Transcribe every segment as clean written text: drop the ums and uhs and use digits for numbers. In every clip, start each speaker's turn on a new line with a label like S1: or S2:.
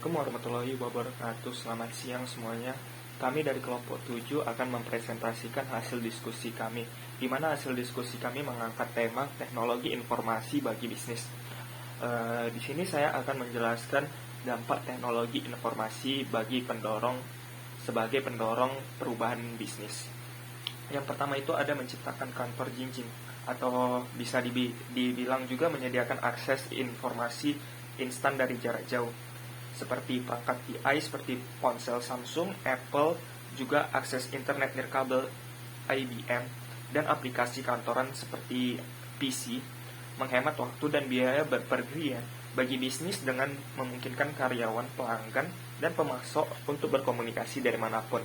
S1: Assalamualaikum warahmatullahi wabarakatuh. Selamat siang semuanya. Kami dari kelompok 7 akan mempresentasikan hasil diskusi kami, di mana hasil diskusi kami mengangkat tema teknologi informasi bagi bisnis. Di sini saya akan menjelaskan dampak teknologi informasi bagi sebagai pendorong perubahan bisnis. Yang pertama itu ada menciptakan kantor jinjing, atau bisa dibilang juga menyediakan akses informasi instan dari jarak jauh, seperti perangkat TI seperti ponsel Samsung, Apple, juga akses internet nirkabel IBM, dan aplikasi kantoran seperti PC, menghemat waktu dan biaya bepergian bagi bisnis dengan memungkinkan karyawan, pelanggan, dan pemasok untuk berkomunikasi dari manapun.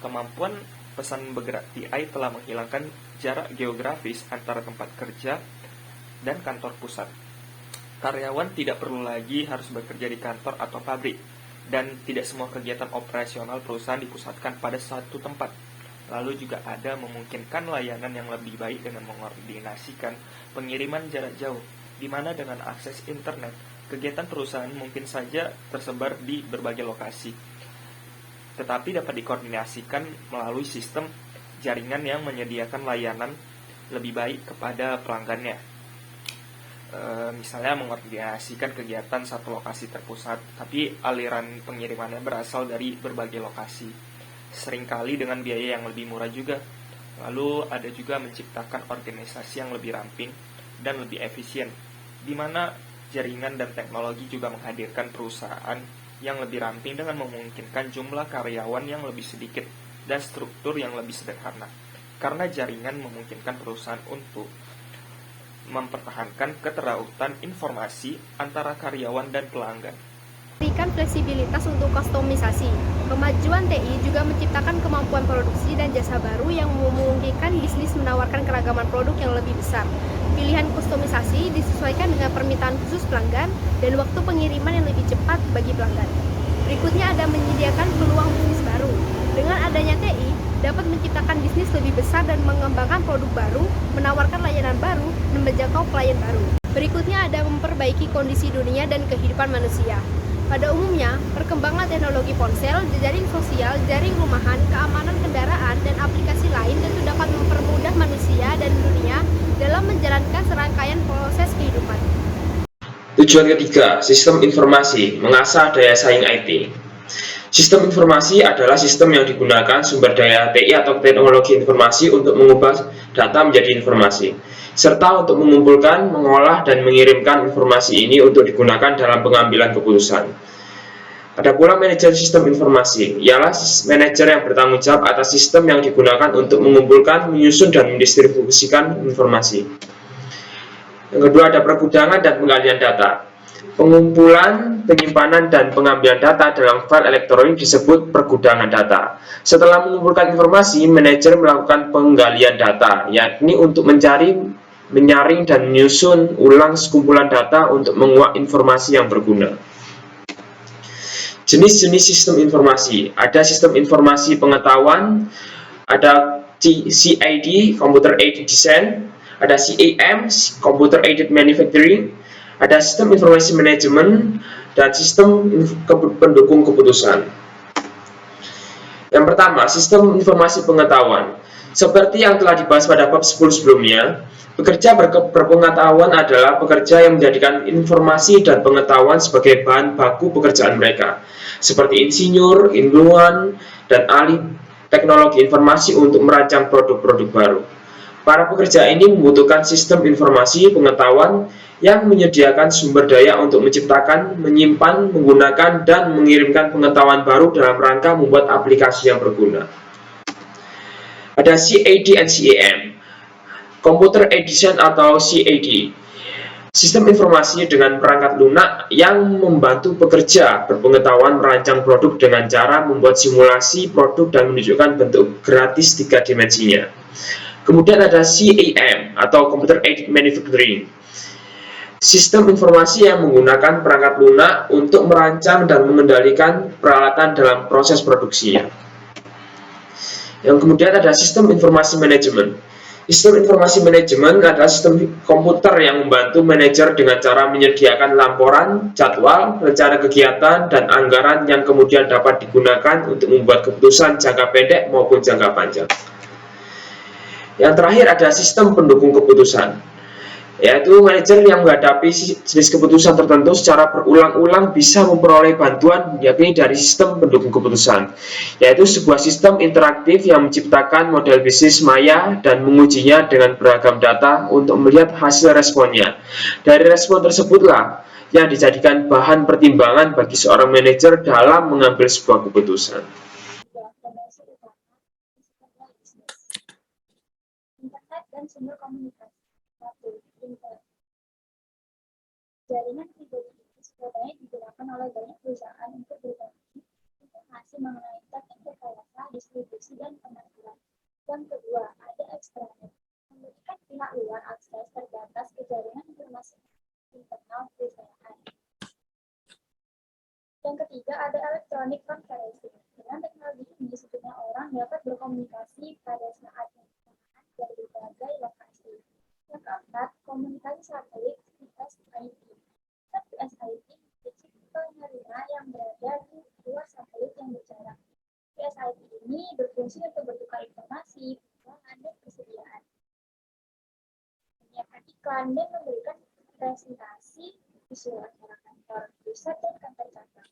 S1: Kemampuan pesan bergerak TI telah menghilangkan jarak geografis antara tempat kerja dan kantor pusat. Karyawan tidak perlu lagi harus bekerja di kantor atau pabrik, dan tidak semua kegiatan operasional perusahaan dipusatkan pada satu tempat. Lalu juga ada memungkinkan layanan yang lebih baik dengan mengkoordinasikan pengiriman jarak jauh, di mana dengan akses internet, kegiatan perusahaan mungkin saja tersebar di berbagai lokasi, tetapi dapat dikoordinasikan melalui sistem jaringan yang menyediakan layanan lebih baik kepada pelanggannya. Misalnya mengkoordinasikan kegiatan satu lokasi terpusat, tapi aliran pengirimannya berasal dari berbagai lokasi, seringkali dengan biaya yang lebih murah juga. Lalu ada juga menciptakan organisasi yang lebih ramping dan lebih efisien, di mana jaringan dan teknologi juga menghadirkan perusahaan yang lebih ramping dengan memungkinkan jumlah karyawan yang lebih sedikit dan struktur yang lebih sederhana, karena jaringan memungkinkan perusahaan untuk mempertahankan keterautan informasi antara karyawan dan pelanggan.
S2: Memberikan fleksibilitas untuk kustomisasi. Kemajuan TI juga menciptakan kemampuan produksi dan jasa baru yang memungkinkan bisnis menawarkan keragaman produk yang lebih besar. Pilihan kustomisasi disesuaikan dengan permintaan khusus pelanggan dan waktu pengiriman yang lebih cepat bagi pelanggan. Berikutnya ada menyediakan peluang bisnis baru. Dengan adanya TI, dapat menciptakan bisnis lebih besar dan mengembangkan produk baru, menawarkan layanan baru, dan menjangkau klien baru. Berikutnya ada memperbaiki kondisi dunia dan kehidupan manusia. Pada umumnya, perkembangan teknologi ponsel, jejaring sosial, jaring rumahan, keamanan kendaraan, dan aplikasi lain tentu dapat mempermudah manusia dan dunia dalam menjalankan serangkaian proses kehidupan.
S3: Tujuan ketiga, sistem informasi, mengasah daya saing IT. Sistem informasi adalah sistem yang digunakan sumber daya TI atau teknologi informasi untuk mengubah data menjadi informasi, serta untuk mengumpulkan, mengolah, dan mengirimkan informasi ini untuk digunakan dalam pengambilan keputusan. Ada pula manajer sistem informasi, ialah manajer yang bertanggung jawab atas sistem yang digunakan untuk mengumpulkan, menyusun, dan mendistribusikan informasi. Yang kedua ada pergudangan dan penggalian data. Pengumpulan, penyimpanan, dan pengambilan data dalam file elektronik disebut pergudangan data. Setelah mengumpulkan informasi, manajer melakukan penggalian data, yakni untuk mencari, menyaring, dan menyusun ulang sekumpulan data untuk menguak informasi yang berguna. Jenis-jenis sistem informasi. Ada sistem informasi pengetahuan, ada CAD, Computer Aided Design, ada CAM, Computer Aided Manufacturing, ada sistem informasi manajemen, dan sistem pendukung keputusan. Yang pertama, sistem informasi pengetahuan. Seperti yang telah dibahas pada bab 10 sebelumnya, pekerja berpengetahuan adalah pekerja yang menjadikan informasi dan pengetahuan sebagai bahan baku pekerjaan mereka, seperti insinyur, ilmuwan, dan ahli teknologi informasi untuk merancang produk-produk baru. Para pekerja ini membutuhkan sistem informasi pengetahuan yang menyediakan sumber daya untuk menciptakan, menyimpan, menggunakan, dan mengirimkan pengetahuan baru dalam rangka membuat aplikasi yang berguna. Ada CAD and CAM, Computer Aided Design atau CAD. Sistem informasi dengan perangkat lunak yang membantu pekerja berpengetahuan merancang produk dengan cara membuat simulasi produk dan menunjukkan bentuk gratis 3 dimensinya. Kemudian ada CAM atau Computer Aided Manufacturing. Sistem informasi yang menggunakan perangkat lunak untuk merancang dan mengendalikan peralatan dalam proses produksinya. Yang kemudian ada sistem informasi manajemen. Sistem informasi manajemen adalah sistem komputer yang membantu manajer dengan cara menyediakan laporan, jadwal, rencana kegiatan, dan anggaran yang kemudian dapat digunakan untuk membuat keputusan jangka pendek maupun jangka panjang. Yang terakhir ada sistem pendukung keputusan, yaitu manajer yang menghadapi jenis keputusan tertentu secara berulang-ulang bisa memperoleh bantuan yakni dari sistem pendukung keputusan, yaitu sebuah sistem interaktif yang menciptakan model bisnis maya dan mengujinya dengan beragam data untuk melihat hasil responnya. Dari respon tersebutlah yang dijadikan bahan pertimbangan bagi seorang manajer dalam mengambil sebuah keputusan.
S4: Internet dan sumber komunikasi. 1. Internet. Jaringan pribadi ini sebenarnya digunakan oleh banyak perusahaan untuk berbagi informasi mengenai teknik rekayasa, distribusi, dan pemasaran. Yang kedua, ada ekstranet. Memberikan pihak luar akses terbatas ke jaringan informasi internal perusahaan. Yang ketiga, ada electronic conferencing. Dengan teknologi ini, sejumlah orang dapat berkomunikasi pada saat yang bersamaan dari berbagai lokasi. Yang keempat, komunikasi satelit (SIP). SIP memiliki penerima yang berada di luar satelit yang berjarak. SIP ini berfungsi untuk bertukar informasi, keuangan, dan persediaan, menyiapkan iklan, dan memberikan presentasi visual acara kantor pusat dan kantor cabang.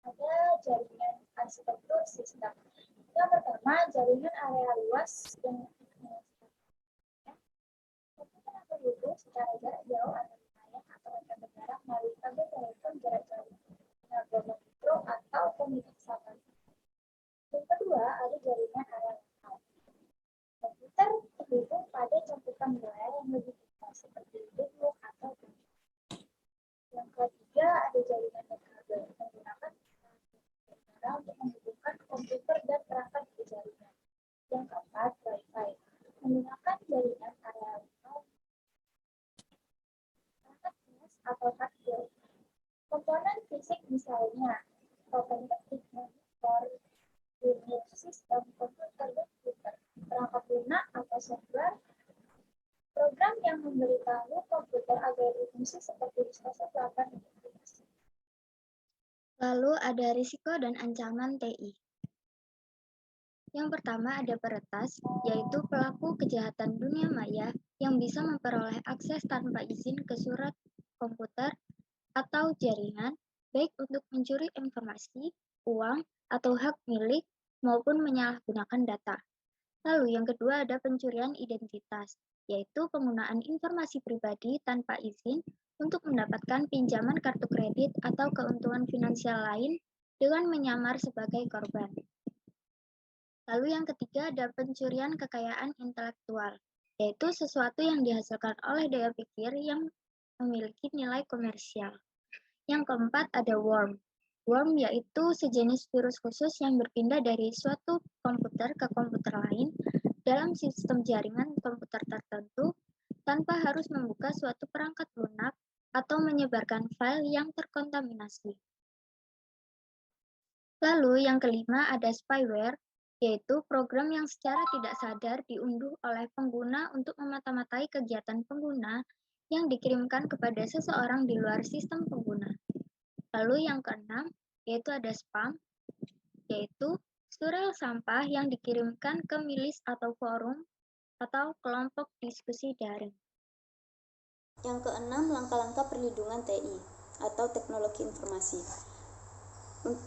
S4: Ada jaringan arsitektur sistem. Yang pertama, jaringan area luas yang komputer akan terhubung secara jarak jauh antar wilayah atau antar negara melalui kabel telepon jarak jauh, telepon mikro atau komunikasi satelit. Yang kedua, ada jaringan area lokal. Komputer terhubung pada cakupan wilayah yang lebih luas seperti Bluetooth atau Bluetooth. Yang ketiga, ada jaringan kabel menggunakan untuk menghubungkan komputer dan perangkat ke jaringan. Yang keempat, Wi-Fi menggunakan jaringan area lokal, perangkat keras atau hardware. Komponen fisik misalnya open-network, monitor, unit sistem, komputer dan printer, perangkat lunak atau software, program yang memberitahu komputer agar berfungsi seperti disposal pelapar dan aplikasi.
S5: Lalu ada risiko dan ancaman TI. Yang pertama ada peretas, yaitu pelaku kejahatan dunia maya yang bisa memperoleh akses tanpa izin ke surat komputer atau jaringan, baik untuk mencuri informasi, uang, atau hak milik, maupun menyalahgunakan data. Lalu yang kedua ada pencurian identitas, yaitu penggunaan informasi pribadi tanpa izin untuk mendapatkan pinjaman kartu kredit atau keuntungan finansial lain dengan menyamar sebagai korban. Lalu yang ketiga ada pencurian kekayaan intelektual, yaitu sesuatu yang dihasilkan oleh daya pikir yang memiliki nilai komersial. Yang keempat ada worm. Worm yaitu sejenis virus khusus yang berpindah dari suatu komputer ke komputer lain dalam sistem jaringan komputer tertentu tanpa harus membuka suatu perangkat lunak atau menyebarkan file yang terkontaminasi. Lalu yang kelima ada spyware, yaitu program yang secara tidak sadar diunduh oleh pengguna untuk memata-matai kegiatan pengguna yang dikirimkan kepada seseorang di luar sistem pengguna. Lalu yang keenam, yaitu ada spam, yaitu surel sampah yang dikirimkan ke milis atau forum atau kelompok diskusi daring.
S6: Yang keenam, langkah-langkah perlindungan TI atau teknologi informasi.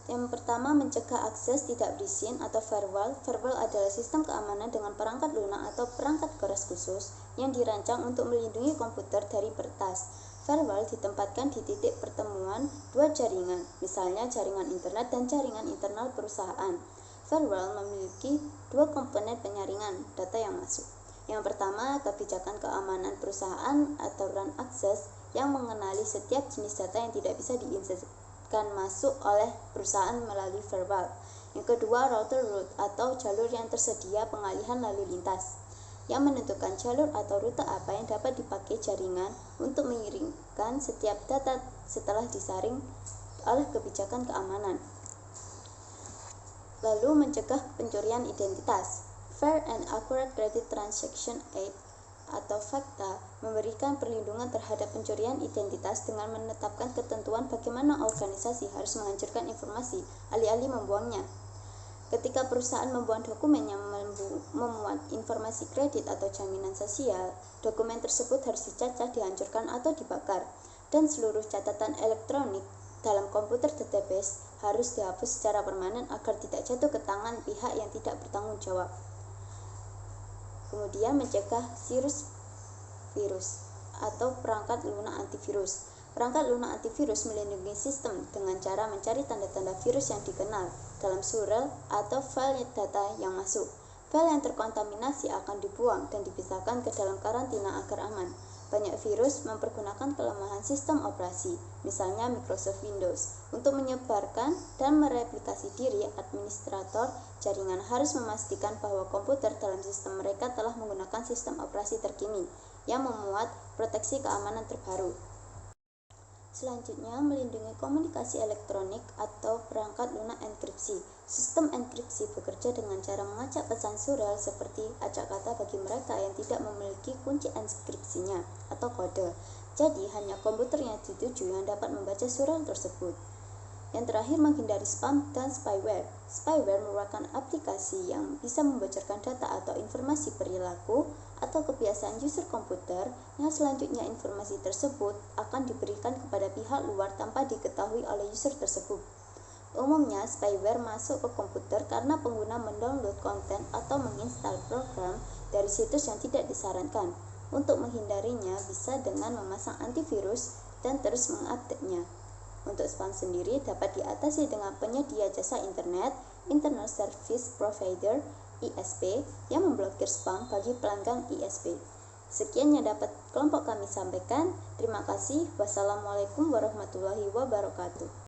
S6: Yang pertama, mencegah akses tidak berizin atau firewall. Firewall adalah sistem keamanan dengan perangkat lunak atau perangkat keras khusus yang dirancang untuk melindungi komputer dari peretas. Firewall ditempatkan di titik pertemuan dua jaringan, misalnya jaringan internet dan jaringan internal perusahaan. Firewall memiliki dua komponen penyaringan data yang masuk. Yang pertama, kebijakan keamanan perusahaan atau run access yang mengenali setiap jenis data yang tidak bisa diinsersikan masuk oleh perusahaan melalui firewall. Yang kedua, router route atau jalur yang tersedia pengalihan lalu lintas, yang menentukan jalur atau rute apa yang dapat dipakai jaringan untuk mengirimkan setiap data setelah disaring oleh kebijakan keamanan. Lalu mencegah pencurian identitas. Fair and Accurate Credit Transaction Act atau FATCA memberikan perlindungan terhadap pencurian identitas dengan menetapkan ketentuan bagaimana organisasi harus menghancurkan informasi alih-alih membuangnya. Ketika perusahaan membuang dokumen yang memuat informasi kredit atau jaminan sosial, dokumen tersebut harus dicacah, dihancurkan atau dibakar, dan seluruh catatan elektronik dalam komputer database harus dihapus secara permanen agar tidak jatuh ke tangan pihak yang tidak bertanggung jawab. Kemudian mencegah virus atau perangkat lunak antivirus. Perangkat lunak antivirus melindungi sistem dengan cara mencari tanda-tanda virus yang dikenal dalam surel atau file data yang masuk. File yang terkontaminasi akan dibuang dan dipisahkan ke dalam karantina agar aman. Banyak virus mempergunakan kelemahan sistem operasi, misalnya Microsoft Windows. Untuk menyebarkan dan mereplikasi diri, administrator jaringan harus memastikan bahwa komputer dalam sistem mereka telah menggunakan sistem operasi terkini yang memuat proteksi keamanan terbaru. Selanjutnya, melindungi komunikasi elektronik atau perangkat lunak enkripsi. Sistem enkripsi bekerja dengan cara mengacak pesan surel seperti acak kata bagi mereka yang tidak memiliki kunci enkripsinya atau kode. Jadi, hanya komputer yang dituju yang dapat membaca surel tersebut. Yang terakhir, menghindari spam dan spyware. Spyware merupakan aplikasi yang bisa membocorkan data atau informasi perilaku atau kebiasaan user komputer yang selanjutnya informasi tersebut akan diberikan kepada pihak luar tanpa diketahui oleh user tersebut. Umumnya, spyware masuk ke komputer karena pengguna mendownload konten atau menginstal program dari situs yang tidak disarankan. Untuk menghindarinya bisa dengan memasang antivirus dan terus mengupdate-nya. Untuk spam sendiri dapat diatasi dengan penyedia jasa internet, Internet Service Provider, ISP, yang memblokir spam bagi pelanggan ISP. Sekian yang dapat kelompok kami sampaikan. Terima kasih. Wassalamualaikum warahmatullahi wabarakatuh.